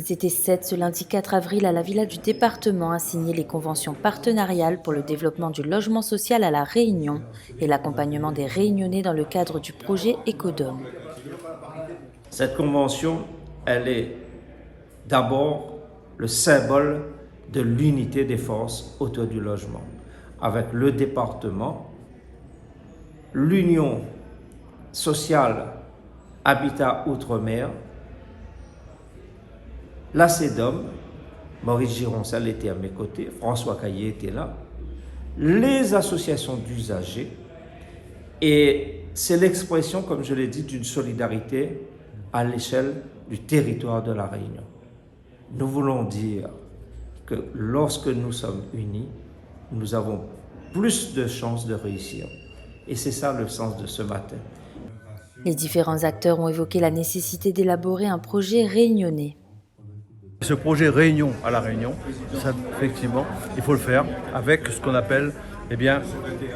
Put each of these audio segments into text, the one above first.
Ils étaient 7 ce lundi 4 avril à la Villa du département à signer les conventions partenariales pour le développement du logement social à La Réunion et l'accompagnement des Réunionnais dans le cadre du projet Ecodome. Cette convention, elle est d'abord le symbole de l'unité des forces autour du logement, avec le département, l'Union sociale Habitat Outre-mer, la CEDOM, Maurice Gironcel était à mes côtés, François Caillé était là, les associations d'usagers, et c'est l'expression, comme je l'ai dit, d'une solidarité à l'échelle du territoire de La Réunion. Nous voulons dire que lorsque nous sommes unis, nous avons plus de chances de réussir. Et c'est ça le sens de ce matin. Les différents acteurs ont évoqué la nécessité d'élaborer un projet réunionnais. Ce projet Réunion à La Réunion, ça, effectivement, il faut le faire avec ce qu'on appelle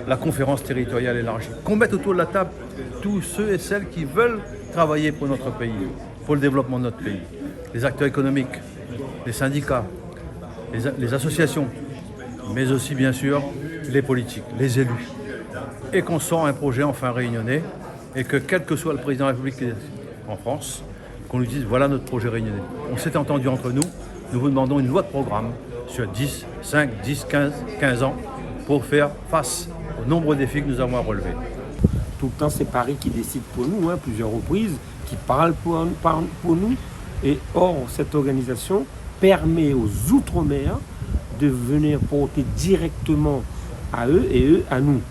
la conférence territoriale élargie. Qu'on mette autour de la table tous ceux et celles qui veulent travailler pour notre pays, pour le développement de notre pays. Les acteurs économiques, les syndicats, les associations, mais aussi bien sûr les politiques, les élus. Et qu'on sort un projet enfin réunionnais et que quel que soit le président de la République en France, qu'on lui dise voilà notre projet réunionnais. On s'est entendu entre nous, nous vous demandons une loi de programme sur 10, 5, 10, 15 ans pour faire face aux nombreux défis que nous avons à relever. Tout le temps, c'est Paris qui décide pour nous, plusieurs reprises, qui parle pour nous. Et or, cette organisation permet aux Outre-mer de venir porter directement à eux et eux à nous.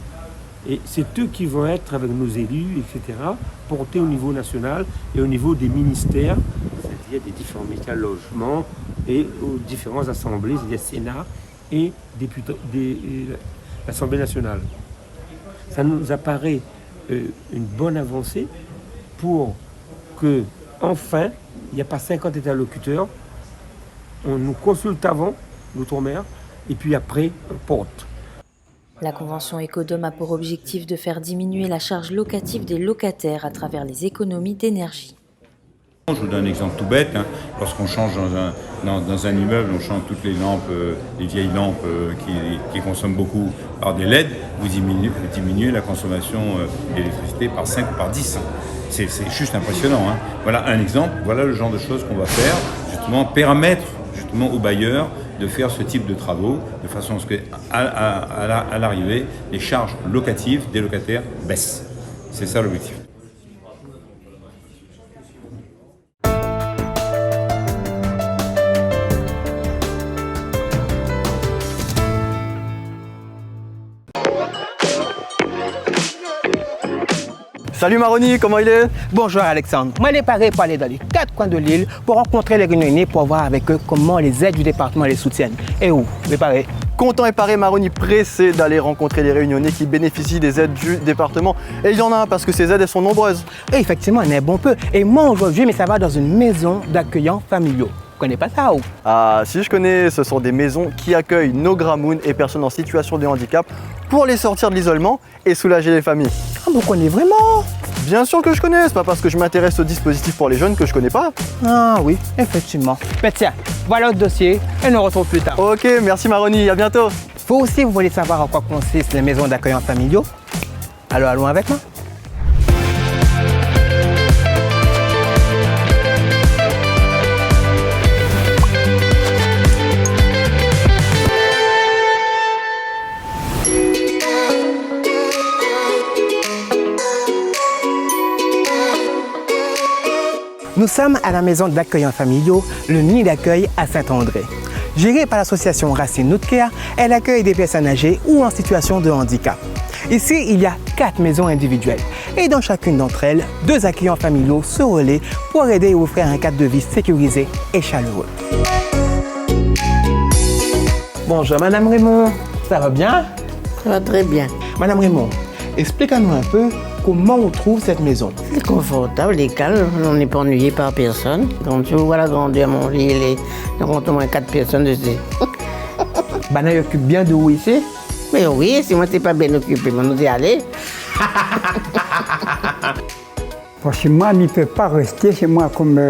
Et c'est eux qui vont être, avec nos élus, etc., portés au niveau national et au niveau des ministères, c'est-à-dire des différents métiers logements et aux différentes assemblées, c'est-à-dire Sénat et l'Assemblée nationale. Ça nous apparaît une bonne avancée pour que, enfin, il n'y a pas 50 interlocuteurs, on nous consulte avant, l'Outre-mer, et puis après, on porte. La convention Ecodome a pour objectif de faire diminuer la charge locative des locataires à travers les économies d'énergie. Je vous donne un exemple tout bête. Lorsqu'on change dans un immeuble, on change toutes les lampes, les vieilles lampes qui consomment beaucoup par des LED, vous diminuez la consommation d'électricité par 5 ou par 10. C'est juste impressionnant. Voilà un exemple, voilà le genre de choses qu'on va faire, justement permettre aux bailleurs de faire ce type de travaux, de façon à ce qu'à l'arrivée, les charges locatives des locataires baissent. C'est ça l'objectif. Salut Maroni, comment il est? Bonjour Alexandre, moi je suis paré pour aller dans les 4 coins de l'île pour rencontrer les Réunionnais pour voir avec eux comment les aides du département les soutiennent. Et où? Préparé. Content et paré, Maroni, pressé d'aller rencontrer les Réunionnais qui bénéficient des aides du département. Et il y en a un parce que ces aides elles sont nombreuses. Et effectivement, il y en a bon peu. Et moi aujourd'hui, mais ça va dans une maison d'accueillants familiaux. Vous connaissez pas ça ou? Ah si, je connais, ce sont des maisons qui accueillent nos gramounes et personnes en situation de handicap pour les sortir de l'isolement et soulager les familles. Ah, vous connaissez vraiment? Bien sûr que je connais, c'est pas parce que je m'intéresse au dispositif pour les jeunes que je connais pas. Ah oui, effectivement. Mais tiens, voilà le dossier et nous retrouvons plus tard. Ok, merci Maroni, à bientôt. Vous aussi, vous voulez savoir en quoi consistent les maisons d'accueillants familiaux? Alors allons avec moi. Nous sommes à la maison d'accueillants familiaux, le nid d'accueil à Saint-André. Gérée par l'association Racine Noutkéa, elle accueille des personnes âgées ou en situation de handicap. Ici, il y a 4 maisons individuelles et dans chacune d'entre elles, 2 accueillants familiaux se relaient pour aider et offrir un cadre de vie sécurisé et chaleureux. Bonjour Madame Raymond, ça va bien? Ça va très bien. Madame Raymond, expliquez-nous un peu comment on trouve cette maison. C'est confortable, c'est calme, on n'est pas ennuyé par personne. Quand tu vois la grandeur de mon lit, il compte au moins 4 personnes dessus. Bana occupe bien de où ici? Mais oui, si moi t'es pas bien occupé, moi nous y aller. Parce que moi, je ne peux pas rester chez moi comme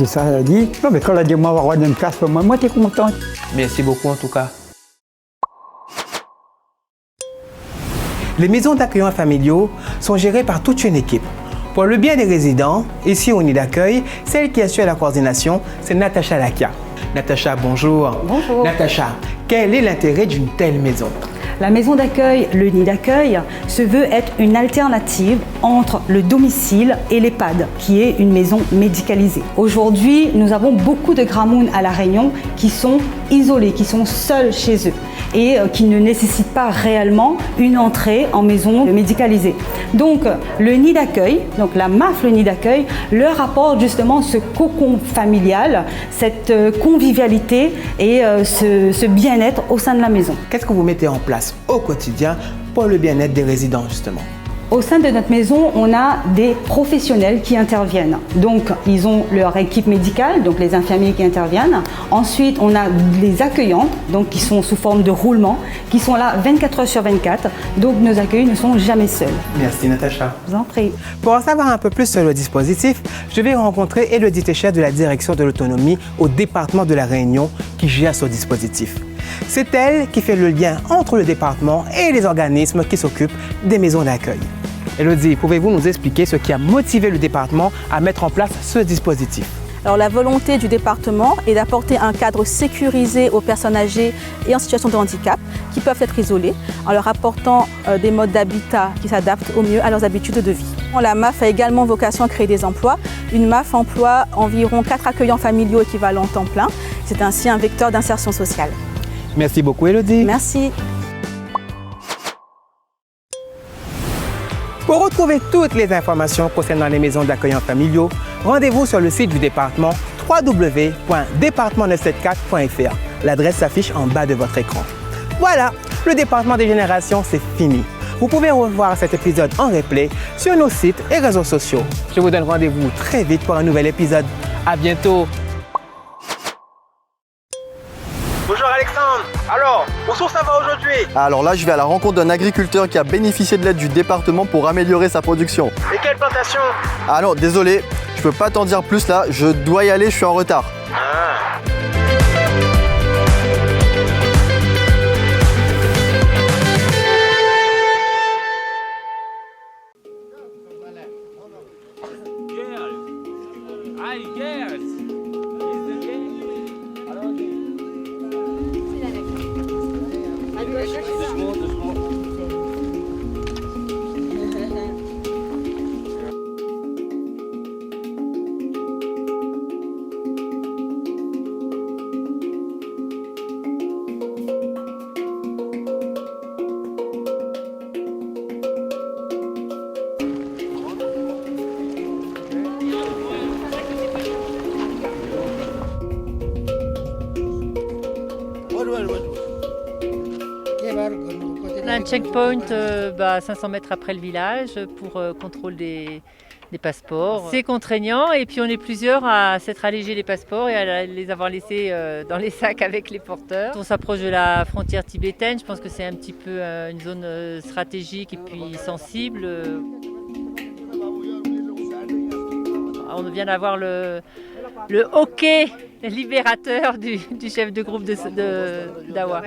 ça a dit. Non, mais quand elle a dit moi, on va avoir une place pour moi, moi, tu es content. Merci beaucoup en tout cas. Les maisons d'accueillants familiaux sont gérées par toute une équipe. Pour le bien des résidents, ici au nid d'accueil, celle qui assure la coordination, c'est Natacha Lakia. Natacha, bonjour. Bonjour. Natacha, quel est l'intérêt d'une telle maison? La maison d'accueil, le nid d'accueil, se veut être une alternative entre le domicile et l'EHPAD, qui est une maison médicalisée. Aujourd'hui, nous avons beaucoup de Gramoun à La Réunion qui sont isolés, qui sont seuls chez eux et qui ne nécessitent pas réellement une entrée en maison médicalisée. Donc le nid d'accueil, donc la MAF, le nid d'accueil, leur apporte justement ce cocon familial, cette convivialité et ce bien-être au sein de la maison. Qu'est-ce que vous mettez en place au quotidien pour le bien-être des résidents justement? Au sein de notre maison, on a des professionnels qui interviennent. Donc, ils ont leur équipe médicale, donc les infirmiers qui interviennent. Ensuite, on a les accueillantes, donc qui sont sous forme de roulement, qui sont là 24 heures sur 24. Donc, nos accueils ne sont jamais seuls. Merci Natacha. Je vous en prie. Pour en savoir un peu plus sur le dispositif, je vais rencontrer Élodie Técher de la direction de l'autonomie au département de La Réunion qui gère ce dispositif. C'est elle qui fait le lien entre le département et les organismes qui s'occupent des maisons d'accueil. Élodie, pouvez-vous nous expliquer ce qui a motivé le département à mettre en place ce dispositif? Alors, la volonté du département est d'apporter un cadre sécurisé aux personnes âgées et en situation de handicap qui peuvent être isolées en leur apportant des modes d'habitat qui s'adaptent au mieux à leurs habitudes de vie. La MAF a également vocation à créer des emplois. Une MAF emploie environ 4 accueillants familiaux équivalents temps plein. C'est ainsi un vecteur d'insertion sociale. Merci beaucoup Élodie. Merci. Pour retrouver toutes les informations concernant les maisons d'accueillants familiaux, rendez-vous sur le site du département www.departement974.fr. L'adresse s'affiche en bas de votre écran. Voilà, le département des générations, c'est fini. Vous pouvez revoir cet épisode en replay sur nos sites et réseaux sociaux. Je vous donne rendez-vous très vite pour un nouvel épisode. À bientôt. Bonjour Alexandre. Alors, où ça va aujourd'hui? Alors là, je vais à la rencontre d'un agriculteur qui a bénéficié de l'aide du département pour améliorer sa production. Et quelle plantation? Ah non, désolé, je peux pas t'en dire plus là, je dois y aller, je suis en retard. On a un checkpoint 500 mètres après le village pour contrôle des passeports. C'est contraignant et puis on est plusieurs à s'être allégés les passeports et à les avoir laissés dans les sacs avec les porteurs. On s'approche de la frontière tibétaine, je pense que c'est un petit peu une zone stratégique et puis sensible. On vient d'avoir le hockey libérateur du chef de groupe d'Awa.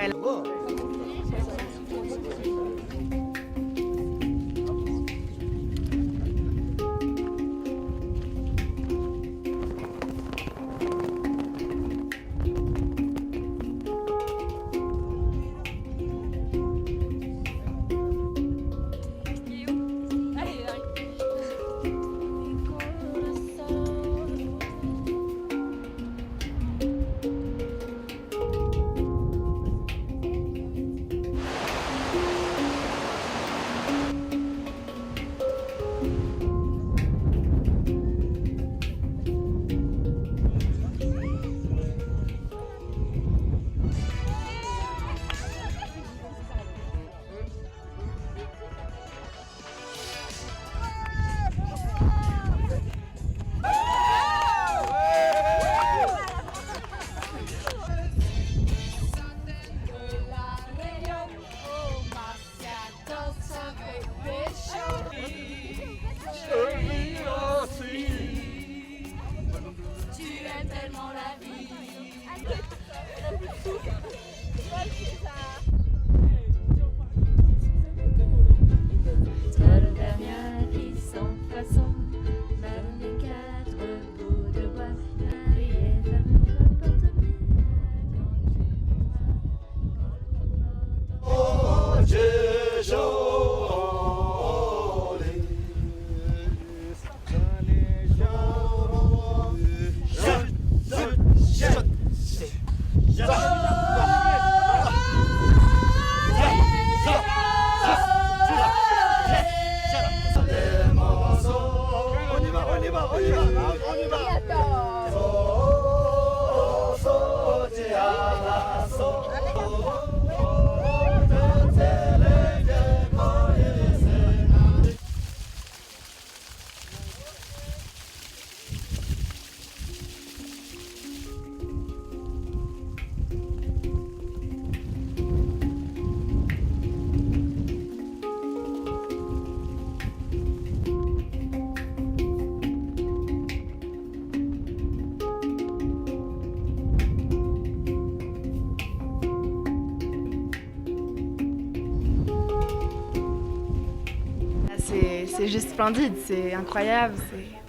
c'est juste splendide, c'est incroyable.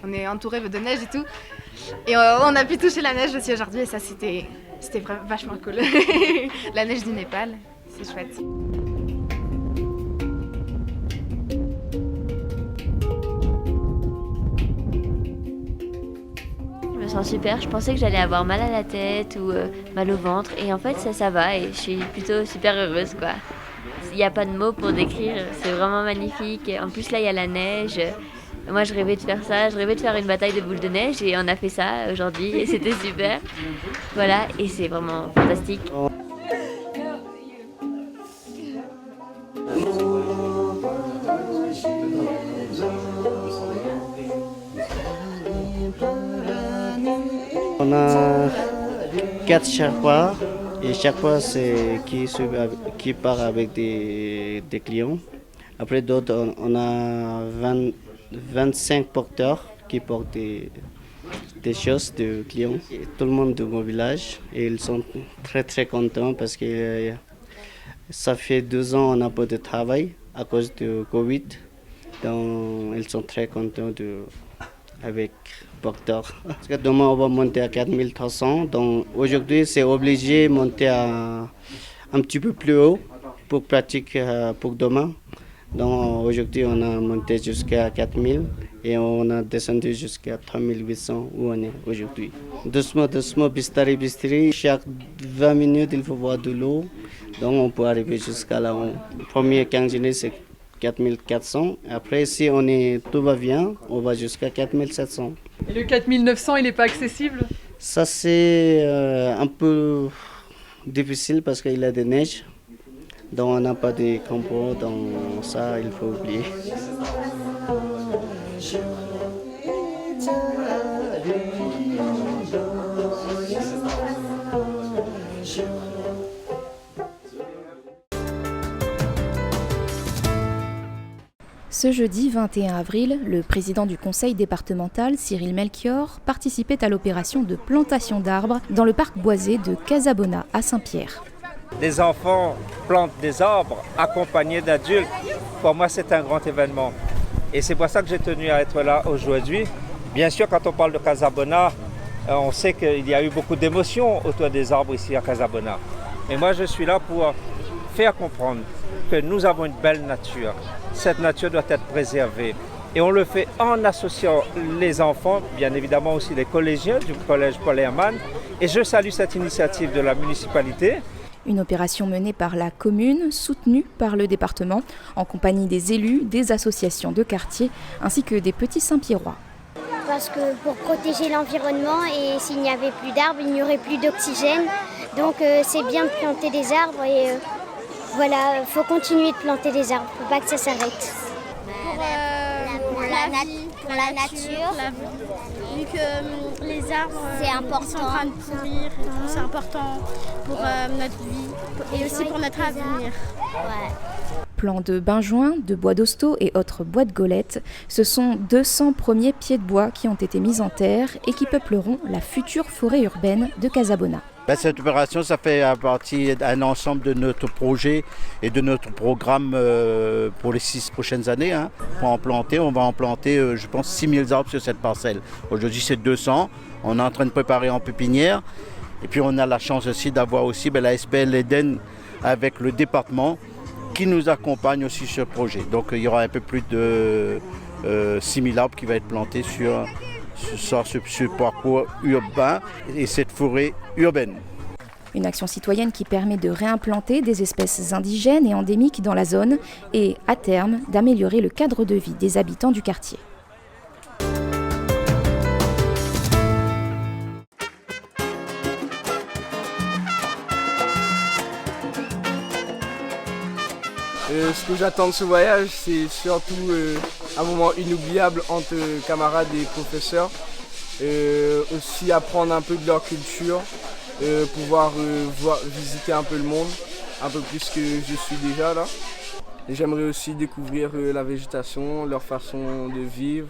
On est entouré de neige et tout. Et on a pu toucher la neige aussi aujourd'hui et ça c'était vachement cool. La neige du Népal, c'est chouette. Je me sens super, je pensais que j'allais avoir mal à la tête ou mal au ventre et en fait ça va et je suis plutôt super heureuse quoi. Il n'y a pas de mots pour décrire, c'est vraiment magnifique. En plus là il y a la neige. Moi je rêvais de faire ça, je rêvais de faire une bataille de boules de neige et on a fait ça aujourd'hui et c'était super. Voilà, et c'est vraiment fantastique. On a 4 Sherpas et chaque fois c'est qui part avec des clients. Après d'autres, on a 25 porteurs qui portent des choses de clients. Et tout le monde de mon village et ils sont très contents parce que ça fait 2 ans on n'a pas de travail à cause de Covid. Donc ils sont très contents avec porteurs. Parce que demain on va monter à 4300. Donc aujourd'hui c'est obligé de monter un petit peu plus haut pour pratiquer pour demain. Donc aujourd'hui on a monté jusqu'à 4000 et on a descendu jusqu'à 3800 où on est aujourd'hui. Doucement, bistari, chaque 20 minutes il faut boire de l'eau. Donc on peut arriver jusqu'à là. Le premier 15 journées c'est 4400. Après si tout va bien, on va jusqu'à 4700. Et le 4900 il n'est pas accessible? Ça c'est un peu difficile parce qu'il y a des neiges. Donc on n'a pas de crampons, donc ça il faut oublier. Ce jeudi 21 avril, le président du conseil départemental, Cyril Melchior, participait à l'opération de plantation d'arbres dans le parc boisé de Casabona à Saint-Pierre. Des enfants plantent des arbres accompagnés d'adultes. Pour moi, c'est un grand événement. Et c'est pour ça que j'ai tenu à être là aujourd'hui. Bien sûr, quand on parle de Casabona, on sait qu'il y a eu beaucoup d'émotions autour des arbres ici à Casabona. Mais moi, je suis là pour faire comprendre que nous avons une belle nature. Cette nature doit être préservée. Et on le fait en associant les enfants, bien évidemment aussi les collégiens du collège Paul Hermann. Et je salue cette initiative de la municipalité. Une opération menée par la commune, soutenue par le département, en compagnie des élus, des associations de quartier, ainsi que des petits Saint-Pierrois. Parce que pour protéger l'environnement, et s'il n'y avait plus d'arbres, il n'y aurait plus d'oxygène. Donc c'est bien de planter des arbres et voilà, il faut continuer de planter des arbres, il ne faut pas que ça s'arrête. Pour la nature, vu que les arbres sont en train de pourrir, c'est important pour notre vie et aussi pour notre avenir. Plans de benjoin, de bois d'hosto et autres bois de golettes, ce sont 200 premiers pieds de bois qui ont été mis en terre et qui peupleront la future forêt urbaine de Casabona. Cette opération, ça fait partie d'un ensemble de notre projet et de notre programme pour les 6 prochaines années. Pour en planter, on va en planter, je pense, 6000 arbres sur cette parcelle. Aujourd'hui, c'est 200. On est en train de préparer en pépinière. Et puis, on a la chance aussi d'avoir aussi la SPL Eden avec le département qui nous accompagne aussi sur le projet. Donc, il y aura un peu plus de 6000 arbres qui vont être plantés sur ce parcours urbain et cette forêt urbaine. Une action citoyenne qui permet de réimplanter des espèces indigènes et endémiques dans la zone et, à terme, d'améliorer le cadre de vie des habitants du quartier. Ce que j'attends de ce voyage, c'est surtout un moment inoubliable entre camarades et professeurs. Aussi apprendre un peu de leur culture, pouvoir visiter un peu le monde, un peu plus que je suis déjà là. Et j'aimerais aussi découvrir la végétation, leur façon de vivre,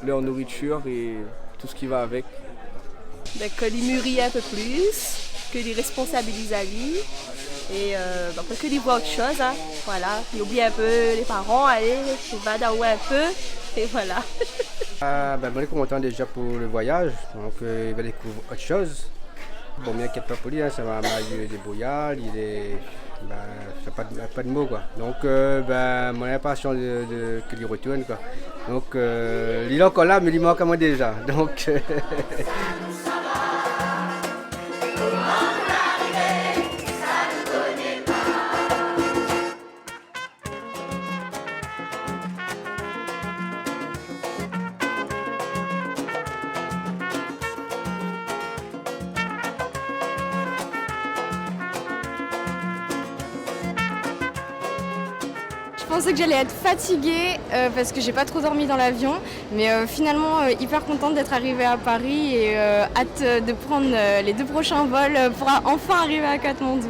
leur nourriture et tout ce qui va avec. Que les mûrir un peu plus, que les responsabiliser à vie Et après que d'y voir autre chose, hein. Voilà, il oublie un peu les parents, allez, je vais d'avouer un peu, et voilà. Moi, je suis content déjà pour le voyage, donc il va découvrir autre chose. Bon, bien qu'il n'y ait pas poli, hein, ça m'a eu des brouillards, il est... pas de mots quoi. Donc mon impression qu'il y retourne quoi. Donc il est encore là mais il manque à moi déjà. Donc Je pensais que j'allais être fatiguée parce que j'ai pas trop dormi dans l'avion, mais finalement hyper contente d'être arrivée à Paris et hâte de prendre les 2 prochains vols pour enfin arriver à Katmandou.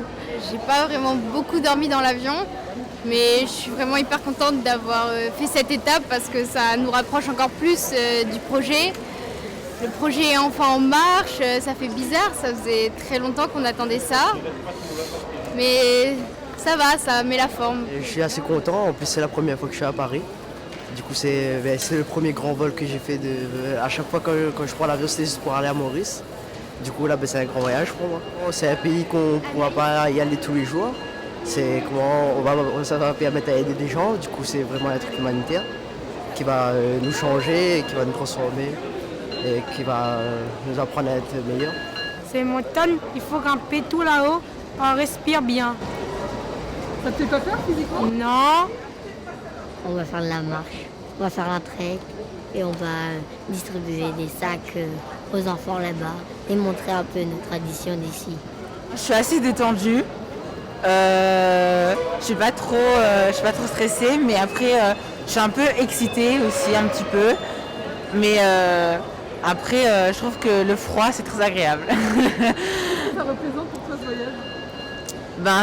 J'ai pas vraiment beaucoup dormi dans l'avion, mais je suis vraiment hyper contente d'avoir fait cette étape parce que ça nous rapproche encore plus du projet. Le projet est enfin en marche, ça fait bizarre, ça faisait très longtemps qu'on attendait ça, mais ça va, ça met la forme. Je suis assez content, en plus c'est la première fois que je suis à Paris. Du coup c'est le premier grand vol que j'ai fait. À chaque fois quand je prends l'avion c'était juste pour aller à Maurice. Du coup là c'est un grand voyage pour moi. C'est un pays qu'on ne pourra pas y aller tous les jours. Ça va permettre d'aider des gens, du coup c'est vraiment un truc humanitaire qui va nous changer, qui va nous transformer et qui va nous apprendre à être meilleurs. C'est une montagne, il faut grimper tout là-haut, on respire bien. Ça te fait pas peur physiquement? Non. On va faire de la marche, on va faire un trek et on va distribuer des sacs aux enfants là-bas et montrer un peu nos traditions d'ici. Je suis assez détendue, je suis pas trop stressée, mais après je suis un peu excitée aussi un petit peu, mais après je trouve que le froid c'est très agréable. Qu'est-ce que ça représente pour toi ce voyage?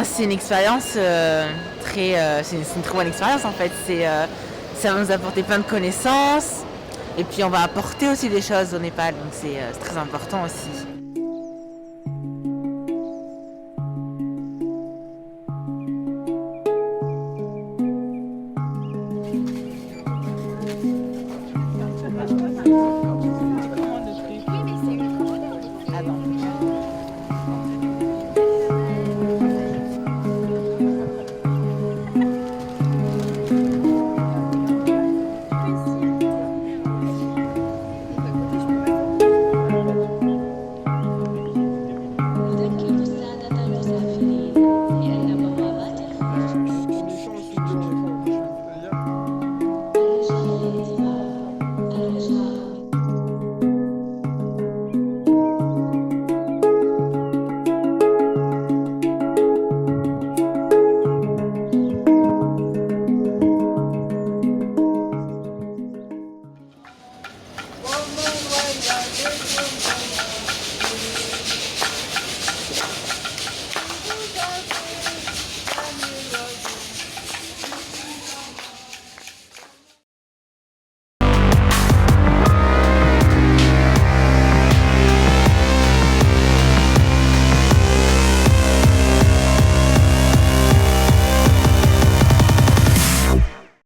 C'est une expérience c'est une très bonne expérience en fait. Ça va nous apporter plein de connaissances et puis on va apporter aussi des choses au Népal, donc c'est très important aussi.